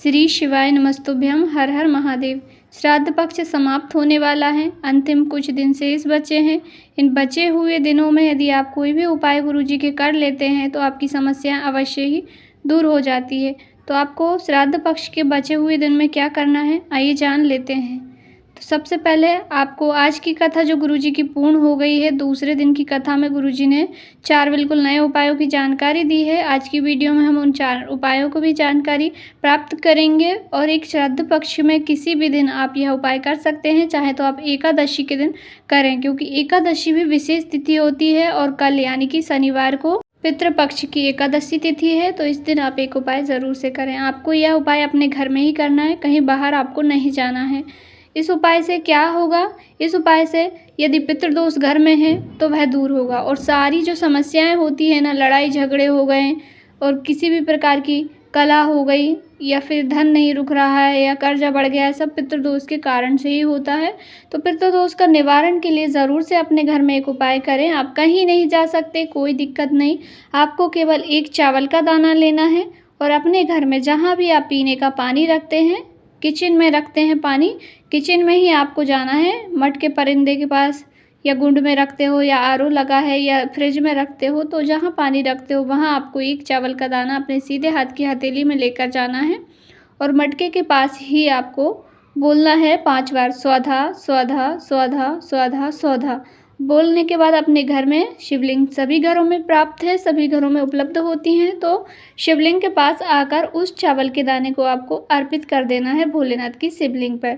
श्री शिवाय नमस्तुभ्यम। हर हर महादेव। श्राद्ध पक्ष समाप्त होने वाला है। अंतिम कुछ दिन शेष बचे हैं। इन बचे हुए दिनों में यदि आप कोई भी उपाय गुरुजी के कर लेते हैं तो आपकी समस्या अवश्य ही दूर हो जाती है। तो आपको श्राद्ध पक्ष के बचे हुए दिन में क्या करना है, आइए जान लेते हैं। तो सबसे पहले आपको आज की कथा जो गुरुजी की पूर्ण हो गई है, दूसरे दिन की कथा में गुरुजी ने 4 बिल्कुल नए उपायों की जानकारी दी है। आज की वीडियो में हम उन 4 उपायों को भी जानकारी प्राप्त करेंगे। और एक श्राद्ध पक्ष में किसी भी दिन आप यह उपाय कर सकते हैं, चाहे तो आप एकादशी के दिन करें, क्योंकि एकादशी भी विशेष तिथि होती है और कल यानी कि शनिवार को पितृपक्ष की एकादशी तिथि है। तो इस दिन आप एक उपाय ज़रूर से करें। आपको यह उपाय अपने घर में ही करना है, कहीं बाहर आपको नहीं जाना है। इस उपाय से क्या होगा, इस उपाय से यदि पितृदोष घर में है तो वह दूर होगा और सारी जो समस्याएं होती है ना, लड़ाई झगड़े हो गए और किसी भी प्रकार की कलह हो गई या फिर धन नहीं रुक रहा है या कर्जा बढ़ गया है, सब पितृदोष के कारण से ही होता है। तो पितृदोष का निवारण के लिए ज़रूर से अपने घर में एक उपाय करें। आप कहीं नहीं जा सकते, कोई दिक्कत नहीं। आपको केवल एक चावल का दाना लेना है और अपने घर में जहाँ भी आप पीने का पानी रखते हैं, किचन में रखते हैं पानी, किचन में ही आपको जाना है। मट के परिंदे के पास या गुंड में रखते हो या आरओ लगा है या फ्रिज में रखते हो, तो जहाँ पानी रखते हो वहाँ आपको एक चावल का दाना अपने सीधे हाथ की हथेली में लेकर जाना है और मटके के पास ही आपको बोलना है 5 बार स्वधा स्वधा स्वधा स्वधा स्वधा। बोलने के बाद अपने घर में शिवलिंग सभी घरों में प्राप्त है, सभी घरों में उपलब्ध होती हैं, तो शिवलिंग के पास आकर उस चावल के दाने को आपको अर्पित कर देना है भोलेनाथ की शिवलिंग पर।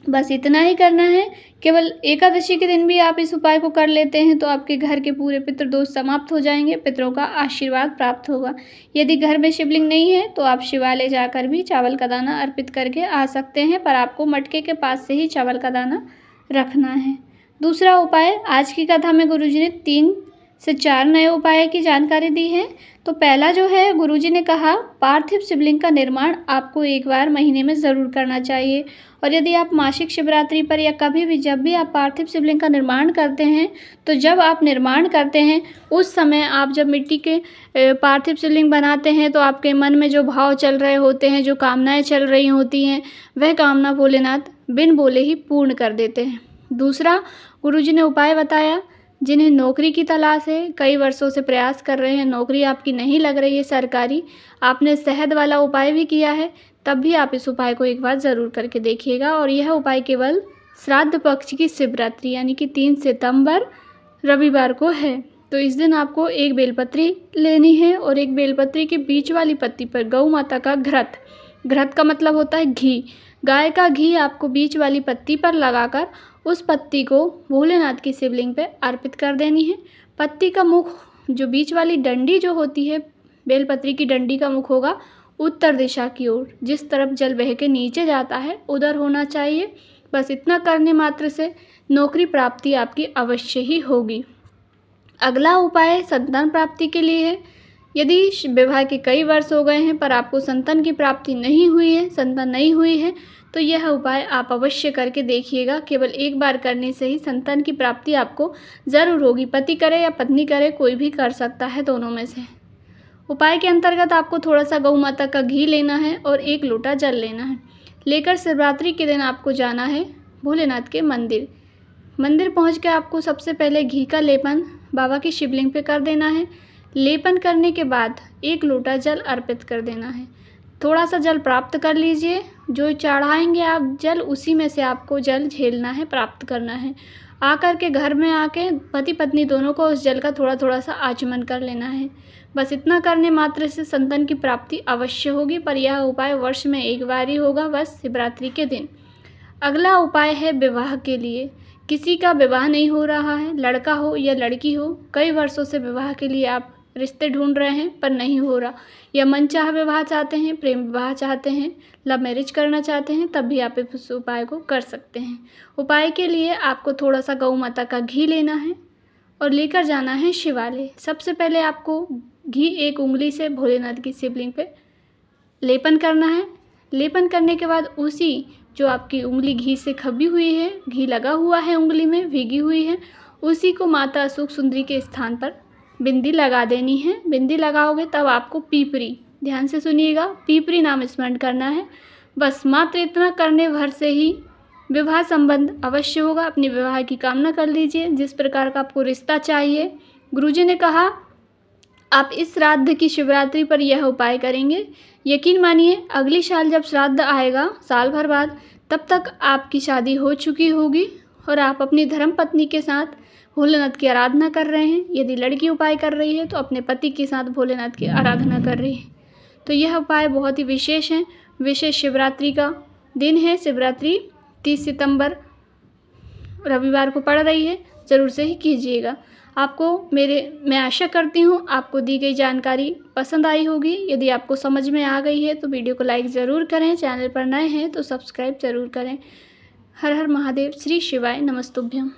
बस इतना ही करना है। केवल एकादशी के दिन भी आप इस उपाय को कर लेते हैं तो आपके घर के पूरे पितृदोष समाप्त हो जाएंगे, पितरों का आशीर्वाद प्राप्त होगा। यदि घर में शिवलिंग नहीं है तो आप शिवालय जाकर भी चावल का दाना अर्पित करके आ सकते हैं, पर आपको मटके के पास से ही चावल का दाना रखना है। दूसरा उपाय, आज की कथा में गुरुजी ने 3 से 4 नए उपाय की जानकारी दी है। तो पहला जो है, गुरुजी ने कहा पार्थिव शिवलिंग का निर्माण आपको एक बार महीने में ज़रूर करना चाहिए। और यदि आप मासिक शिवरात्रि पर या कभी भी जब भी आप पार्थिव शिवलिंग का निर्माण करते हैं, तो जब आप निर्माण करते हैं उस समय आप जब मिट्टी के पार्थिव शिवलिंग बनाते हैं तो आपके मन में जो भाव चल रहे होते हैं, जो कामनाएं चल रही होती हैं, वह कामना भोलेनाथ बिन बोले ही पूर्ण कर देते हैं। दूसरा गुरुजी ने उपाय बताया, जिन्हें नौकरी की तलाश है, कई वर्षों से प्रयास कर रहे हैं, नौकरी आपकी नहीं लग रही है सरकारी, आपने शहद वाला उपाय भी किया है, तब भी आप इस उपाय को एक बार ज़रूर करके देखिएगा। और यह उपाय केवल श्राद्ध पक्ष की शिवरात्रि यानी कि 3 सितंबर रविवार को है। तो इस दिन आपको एक बेलपत्री लेनी है और एक बेलपत्री के बीच वाली पत्ती पर गौ माता का घृत, घृत का मतलब होता है घी, गाय का घी आपको बीच वाली पत्ती पर लगाकर उस पत्ती को भोलेनाथ की शिवलिंग पे अर्पित कर देनी है। पत्ती का मुख, जो बीच वाली डंडी जो होती है, बेलपत्री की डंडी का मुख होगा उत्तर दिशा की ओर, जिस तरफ जल बह के नीचे जाता है उधर होना चाहिए। बस इतना करने मात्र से नौकरी प्राप्ति आपकी अवश्य ही होगी। अगला उपाय संतान प्राप्ति के लिए है। यदि विवाह के कई वर्ष हो गए हैं पर आपको संतान की प्राप्ति नहीं हुई है, संतान नहीं हुई है, तो यह उपाय आप अवश्य करके देखिएगा। केवल एक बार करने से ही संतान की प्राप्ति आपको ज़रूर होगी। पति करे या पत्नी करे, कोई भी कर सकता है दोनों में से। उपाय के अंतर्गत आपको थोड़ा सा गौ माता का घी लेना है और 1 लोटा जल लेना है। लेकर शिवरात्रि के दिन आपको जाना है भोलेनाथ के मंदिर। मंदिर पहुँच के आपको सबसे पहले घी का लेपन बाबा की शिवलिंग पे कर देना है। लेपन करने के बाद 1 लोटा जल अर्पित कर देना है। थोड़ा सा जल प्राप्त कर लीजिए, जो चढ़ाएंगे आप जल उसी में से आपको जल झेलना है, प्राप्त करना है। आकर के घर में आके पति पत्नी दोनों को उस जल का थोड़ा थोड़ा सा आचमन कर लेना है। बस इतना करने मात्र से संतान की प्राप्ति अवश्य होगी, पर यह उपाय वर्ष में एक बार ही होगा, बस शिवरात्रि के दिन। अगला उपाय है विवाह के लिए। किसी का विवाह नहीं हो रहा है, लड़का हो या लड़की हो, कई वर्षों से विवाह के लिए आप रिश्ते ढूंढ रहे हैं पर नहीं हो रहा, या मनचाहा विवाह चाहते हैं, प्रेम विवाह चाहते हैं, लव मैरिज करना चाहते हैं, तब भी आप इस उपाय को कर सकते हैं। उपाय के लिए आपको थोड़ा सा गौ माता का घी लेना है और लेकर जाना है शिवालय। सबसे पहले आपको घी 1 उंगली से भोलेनाथ की शिवलिंग पे लेपन करना है। लेपन करने के बाद उसी जो आपकी उंगली घी से खबी हुई है, घी लगा हुआ है उंगली में, भीगी हुई है, उसी को माता सुख सुंदरी के स्थान पर बिंदी लगा देनी है। बिंदी लगाओगे तब आपको पीपरी ध्यान से सुनिएगा, पीपरी नाम स्मरण करना है। बस मात्र इतना करने भर से ही विवाह संबंध अवश्य होगा। अपने विवाह की कामना कर लीजिए, जिस प्रकार का आपको रिश्ता चाहिए। गुरुजी ने कहा आप इस श्राद्ध की शिवरात्रि पर यह उपाय करेंगे, यकीन मानिए अगली साल जब श्राद्ध आएगा साल भर बाद, तब तक आपकी शादी हो चुकी होगी और आप अपनी धर्मपत्नी के साथ भोलेनाथ की आराधना कर रहे हैं। यदि लड़की उपाय कर रही है तो अपने पति के साथ भोलेनाथ की आराधना कर रही है। तो यह उपाय बहुत ही विशेष है। विशेष शिवरात्रि का दिन है। शिवरात्रि 30 सितंबर रविवार को पड़ रही है, ज़रूर से ही कीजिएगा। मैं आशा करती हूँ आपको दी गई जानकारी पसंद आई होगी। यदि आपको समझ में आ गई है तो वीडियो को लाइक ज़रूर करें, चैनल पर नए हैं तो सब्सक्राइब ज़रूर करें। हर हर महादेव, श्री शिवाय नमस्तुभ्यम।